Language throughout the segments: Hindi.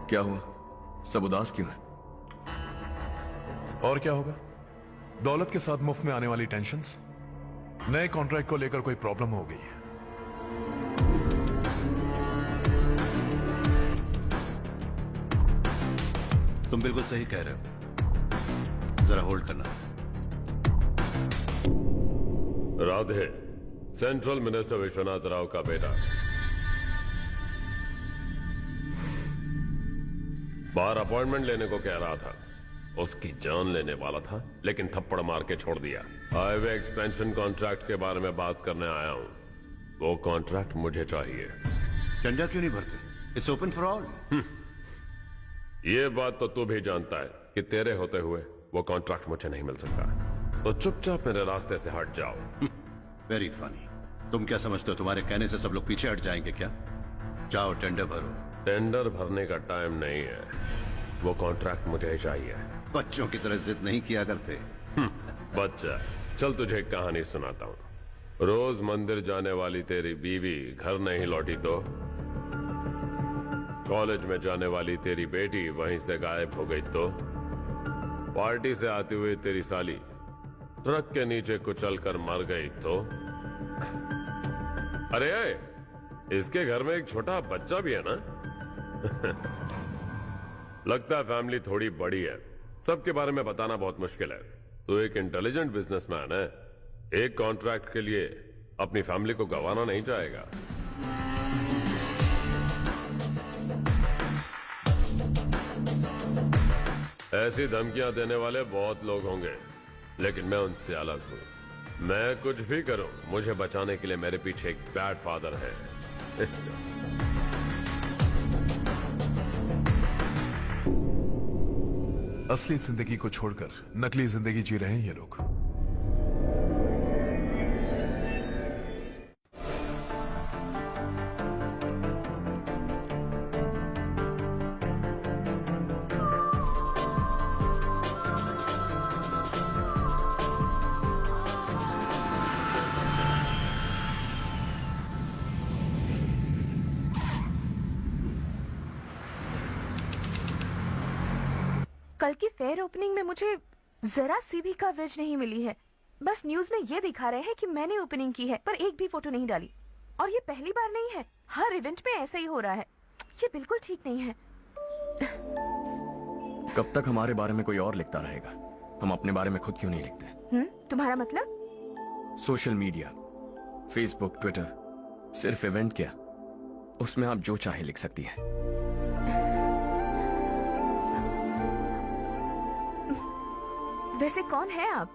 क्या हुआ? सब उदास क्यों है? और क्या होगा? दौलत के साथ मुफ्त में आने वाली टेंशन्स। नए कॉन्ट्रैक्ट को लेकर कोई प्रॉब्लम हो गई है। तुम बिल्कुल सही कह रहे हो। जरा होल्ड करना। राधे, सेंट्रल मिनिस्टर विश्वनाथ राव का बेटा। बाहर अपॉइंटमेंट लेने को कह रहा था। उसकी जान लेने वाला था, लेकिन थप्पड़ मार के छोड़ दिया। हाईवे एक्सपेंशन कॉन्ट्रैक्ट के बारे में बात करने आया हूं। वो कॉन्ट्रैक्ट मुझे चाहिए। टेंडर क्यों नहीं भरते? It's open for all. ये बात तो तू भी जानता है कि तेरे होते हुए वो कॉन्ट्रैक्ट मुझे नहीं मिल सकता। तो चुपचाप मेरे रास्ते से हट जाओ। Very funny. तुम क्या समझते हो तुम्हारे कहने से सब लोग पीछे हट जाएंगे क्या? जाओ टेंडर भरो। टेंडर भरने का टाइम नहीं है। वो कॉन्ट्रैक्ट मुझे चाहिए। बच्चों की तरह जिद नहीं किया करते। बच्चा, चल तुझे एक कहानी सुनाता हूं। रोज मंदिर जाने वाली तेरी बीवी घर नहीं लौटी तो कॉलेज में जाने वाली तेरी बेटी वहीं से गायब हो गई तो पार्टी से आती हुई तेरी साली ट्रक के नीचे कुचल कर मर गई तो अरे इसके घर में एक छोटा बच्चा भी है ना। लगता है फैमिली थोड़ी बड़ी है। सबके बारे में बताना बहुत मुश्किल है। तो एक इंटेलिजेंट बिजनेसमैन है। एक कॉन्ट्रैक्ट के लिए अपनी फैमिली को गंवाना नहीं चाहेगा। ऐसी धमकियां देने वाले बहुत लोग होंगे, लेकिन मैं उनसे अलग हूं। मैं कुछ भी करूं, मुझे बचाने के लिए मेरे पीछे एक बैड फादर है। असली जिंदगी को छोड़कर नकली जिंदगी जी रहे हैं ये लोग। कल की फेयर ओपनिंग में मुझे जरा सी भी कवरेज नहीं मिली है। बस न्यूज में ये दिखा रहे हैं कि मैंने ओपनिंग की है, पर एक भी फोटो नहीं डाली। और ये पहली बार नहीं है, हर इवेंट में ऐसा ही हो रहा है। ये बिल्कुल ठीक नहीं है। कब तक हमारे बारे में कोई और लिखता रहेगा? हम अपने बारे में खुद क्यों नहीं लिखते? तुम्हारा मतलब? सोशल मीडिया, फेसबुक, ट्विटर, सिर्फ इवेंट क्या, उसमें आप जो चाहे लिख सकती हैं। वैसे कौन है आप?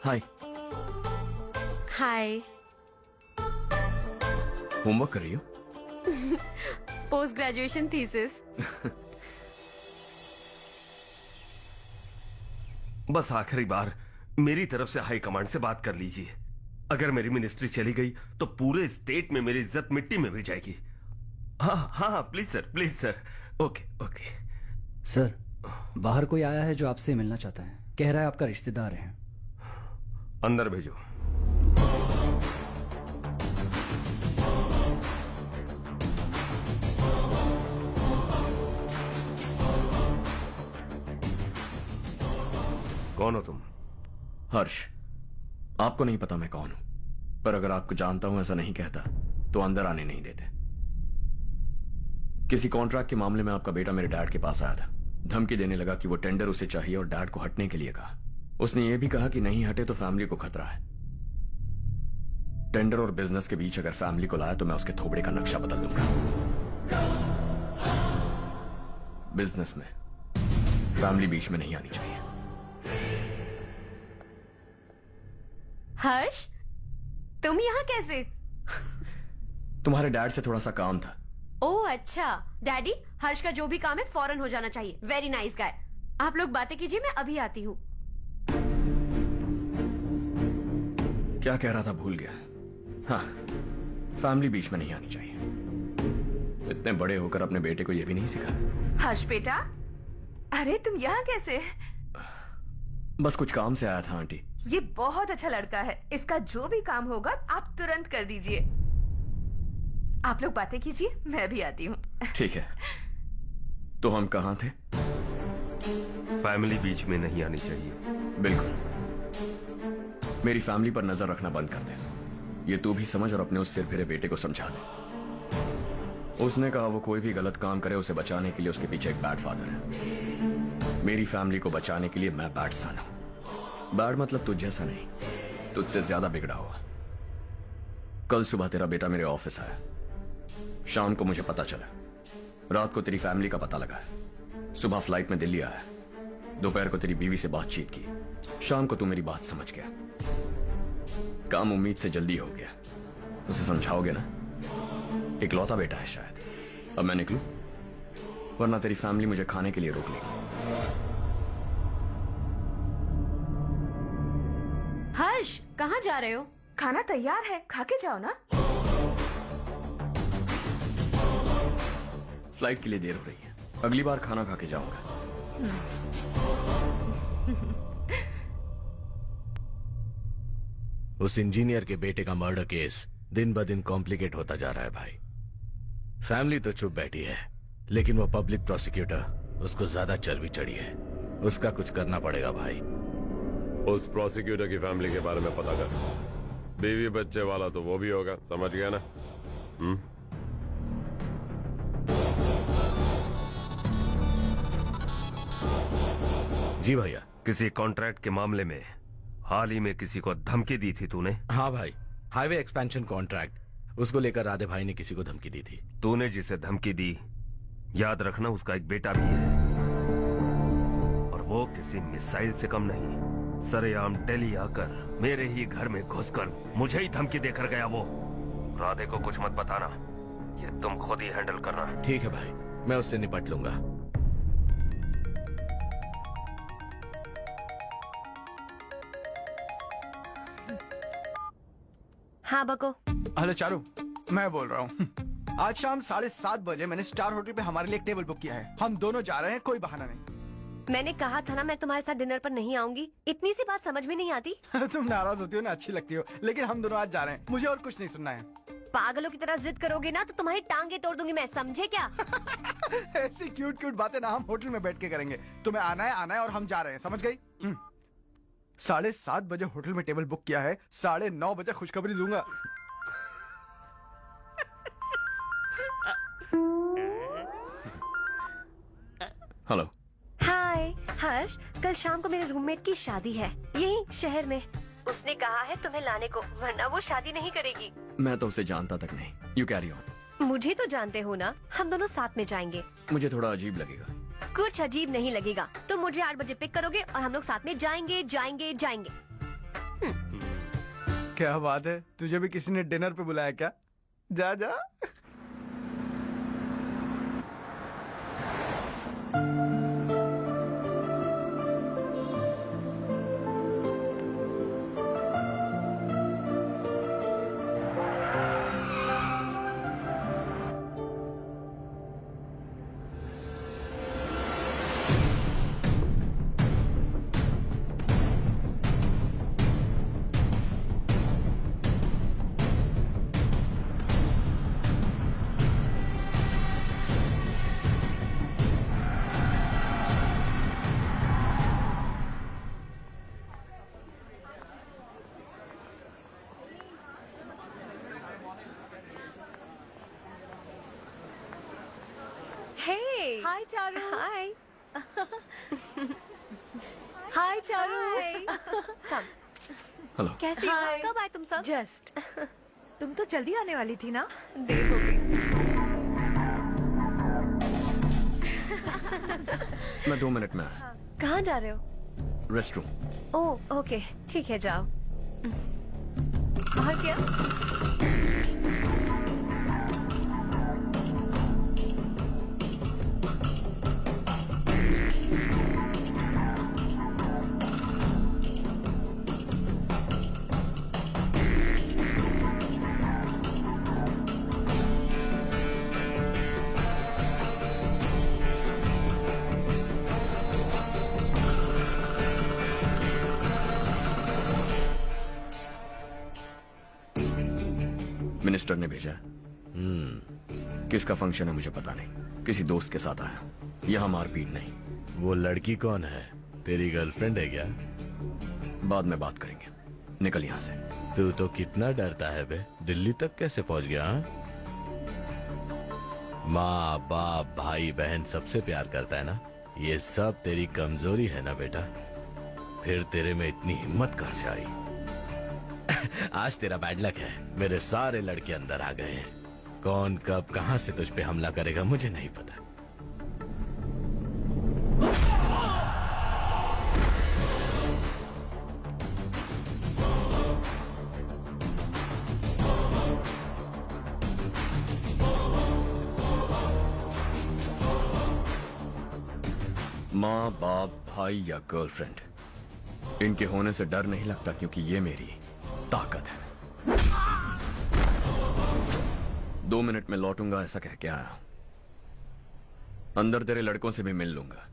हाय। हाय। होमवर्क कर रही हो? Post graduation thesis. बस आखिरी बार मेरी तरफ से हाई कमांड से बात कर लीजिए। अगर मेरी मिनिस्ट्री चली गई तो पूरे स्टेट में मेरी इज्जत मिट्टी में मिल जाएगी। हाँ हाँ please sir, please sir. Okay okay sir, बाहर कोई आया है जो आपसे मिलना चाहता है। कह रहा है आपका रिश्तेदार है। अंदर भेजो। कौन हो तुम? हर्ष। आपको नहीं पता मैं कौन हूं, पर अगर आपको जानता हूं ऐसा नहीं कहता तो अंदर आने नहीं देते। किसी कॉन्ट्रैक्ट के मामले में आपका बेटा मेरे डैड के पास आया था। धमकी देने लगा कि वो टेंडर उसे चाहिए और डैड को हटने के लिए कहा। उसने ये भी कहा कि नहीं हटे तो फैमिली को खतरा है। टेंडर और बिजनेस के बीच अगर फैमिली को लाया तो मैं उसके थोबड़े का नक्शा बदल दूंगा। बिजनेस में फैमिली बीच में नहीं आनी चाहिए। हर्ष, तुम यहाँ कैसे? तुम्हारे डैड से थोड़ा सा काम था। ओह अच्छा। डैडी, हर्ष का जो भी काम है फौरन हो जाना चाहिए। Very nice guy. आप लोग बातें कीजिए, मैं अभी आती हूँ। क्या कह रहा था भूल गया। हाँ, फैमिली बीच में नहीं आनी चाहिए। इतने बड़े होकर अपने बेटे को यह भी नहीं सिखाया। हर्ष बेटा, अरे तुम यहाँ कैसे? बस कुछ काम से आया था आंटी। ये बहुत अच्छा लड़का है, इसका जो भी काम होगा आप तुरंत कर दीजिए। आप लोग बातें कीजिए, मैं भी आती हूँ। ठीक है, तो हम कहाँ थे? फैमिली बीच में नहीं आनी चाहिए। बिल्कुल। मेरी फैमिली पर नजर रखना बंद कर दे। ये तू भी समझ और अपने उस सिर फिरे बेटे को समझा दे। उसने कहा वो कोई भी गलत काम करे उसे बचाने के लिए उसके पीछे एक बैड फादर है। मेरी फैमिली को बचाने के लिए मैं बैड सन हूं। बैड मतलब तुझ जैसा नहीं, तुझसे ज्यादा बिगड़ा हुआ। कल सुबह तेरा बेटा मेरे ऑफिस आया, शाम को मुझे पता चला, रात को तेरी फैमिली का पता लगा, सुबह फ्लाइट में दिल्ली आया, दोपहर को तेरी बीवी से बातचीत की, शाम को तू मेरी बात समझ गया। काम उम्मीद से जल्दी हो गया। उसे समझाओगे ना? इकलौता बेटा है शायद। अब मैं निकलूं, वरना तेरी फैमिली मुझे खाने के लिए रोक लेगी। हर्ष, कहाँ जा रहे हो? खाना तैयार है, खा के जाओ ना। फ्लाइट के लिए देर हो रही है, अगली बार खाना खा के जाऊंगा। उस इंजीनियर के बेटे का मर्डर केस दिन ब दिन कॉम्प्लिकेट होता जा रहा है भाई। फैमिली तो चुप बैठी है, लेकिन वो पब्लिक प्रोसिक्यूटर उसको ज्यादा चर्बी चढ़ी है। उसका कुछ करना पड़ेगा भाई। उस प्रोसिक्यूटर की फैमिली के बारे में पता कर। बीवी बच्चे वाला तो वो भी होगा, समझ गया ना? जी भैया। किसी कॉन्ट्रैक्ट के मामले में हाल ही में किसी को धमकी दी थी तूने? हाँ भाई, हाईवे एक्सपेंशन कॉन्ट्रैक्ट, उसको लेकर राधे भाई ने किसी को धमकी दी थी। तूने जिसे धमकी दी, याद रखना उसका एक बेटा भी है, और वो किसी मिसाइल से कम नहीं। सरेआम दिल्ली आकर मेरे ही घर में घुसकर मुझे ही धमकी देकर गया वो। राधे को कुछ मत बताना, ये तुम खुद ही हैंडल करना। ठीक है भाई, मैं उससे निपट लूंगा। हाँ बको। हेलो चारू, मैं बोल रहा हूँ। आज शाम 7:30 बजे मैंने स्टार होटल पे हमारे लिए एक टेबल बुक किया है। हम दोनों जा रहे हैं, कोई बहाना नहीं। मैंने कहा था ना मैं तुम्हारे साथ डिनर पर नहीं आऊंगी। इतनी सी बात समझ में नहीं आती? तुम नाराज होती हो ना, अच्छी लगती हो, लेकिन हम दोनों आज जा रहे हैं। मुझे और कुछ नहीं सुनना है। पागलों की तरह जिद करोगे ना तो तुम्हारी टांगे तोड़ दूंगी मैं, समझे क्या? ऐसी क्यूट क्यूट बातें ना हम होटल में बैठ के करेंगे। तुम्हें आना है और हम जा रहे हैं, समझ गई? 7:30 बजे होटल में टेबल बुक किया है, 9:30 बजे खुशखबरी दूंगा। हेलो। हाय हर्ष, कल शाम को मेरे रूममेट की शादी है यही शहर में। उसने कहा है तुम्हें लाने को, वरना वो शादी नहीं करेगी। मैं तो उसे जानता तक नहीं। You carry on. मुझे तो जानते हो ना, हम दोनों साथ में जाएंगे। मुझे थोड़ा अजीब लगेगा। कुछ अजीब नहीं लगेगा। तुम मुझे 8 बजे पिक करोगे और हम लोग साथ में जाएंगे जाएंगे जाएंगे। क्या बात है, तुझे भी किसी ने डिनर पे बुलाया क्या? जा जा। Hey. हाय चारू। Hi. हाय चारू। Hi. Come. हेलो। कैसी हो? Hi. कब आए तुम सब? जस्ट। तुम तो जल्दी आने वाली थी ना? देर हो गई। मैं 2 मिनट में आया। कहाँ जा रहे हो? Rest room. ओह ओके, ठीक है जाओ। और क्या? मिनिस्टर ने भेजा है। किसका फंक्शन है मुझे पता नहीं, किसी दोस्त के साथ आया हूं। यहाँ मारपीट नहीं। वो लड़की कौन है? तेरी गर्लफ्रेंड है क्या? बाद में बात करेंगे, निकल यहाँ से। तू तो कितना डरता है बे, दिल्ली तक कैसे पहुंच गया? हाँ? माँ बाप भाई बहन सबसे प्यार करता है ना, ये सब तेरी कमजोरी है ना बेटा। फिर तेरे में इतनी हिम्मत कहां से आई? आज तेरा बैड लक है, मेरे सारे लड़के अंदर आ गए हैं। कौन कब कहां से तुझ पे हमला करेगा मुझे नहीं पता। माँ बाप भाई या गर्लफ्रेंड, इनके होने से डर नहीं लगता, क्योंकि ये मेरी ताकत है। 2 मिनट में लौटूंगा ऐसा कह के आया। अंदर तेरे लड़कों से भी मिल लूंगा।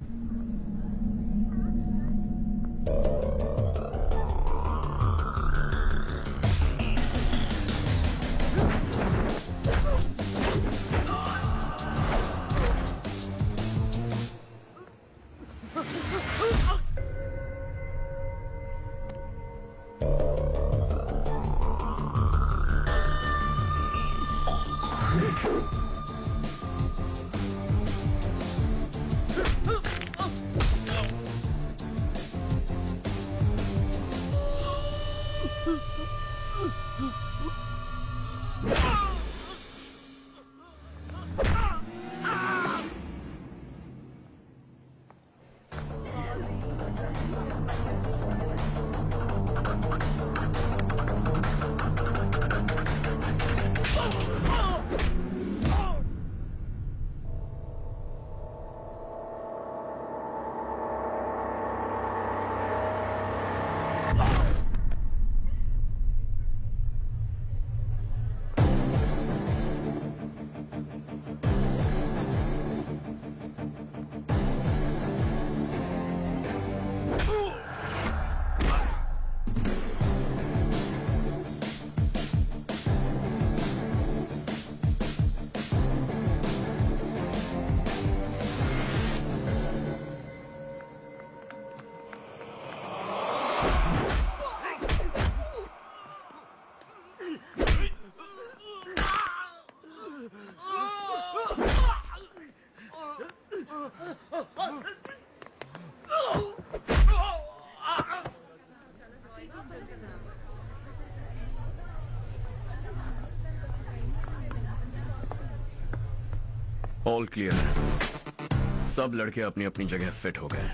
ऑल क्लियर है। सब लड़के अपनी अपनी जगह फिट हो गए।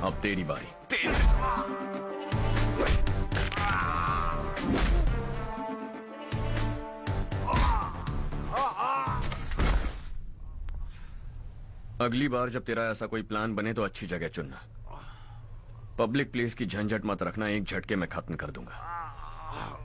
अब तेरी बारी। अगली बार जब तेरा ऐसा कोई प्लान बने तो अच्छी जगह चुनना। पब्लिक प्लेस की झंझट मत रखना, एक झटके में खत्म कर दूंगा।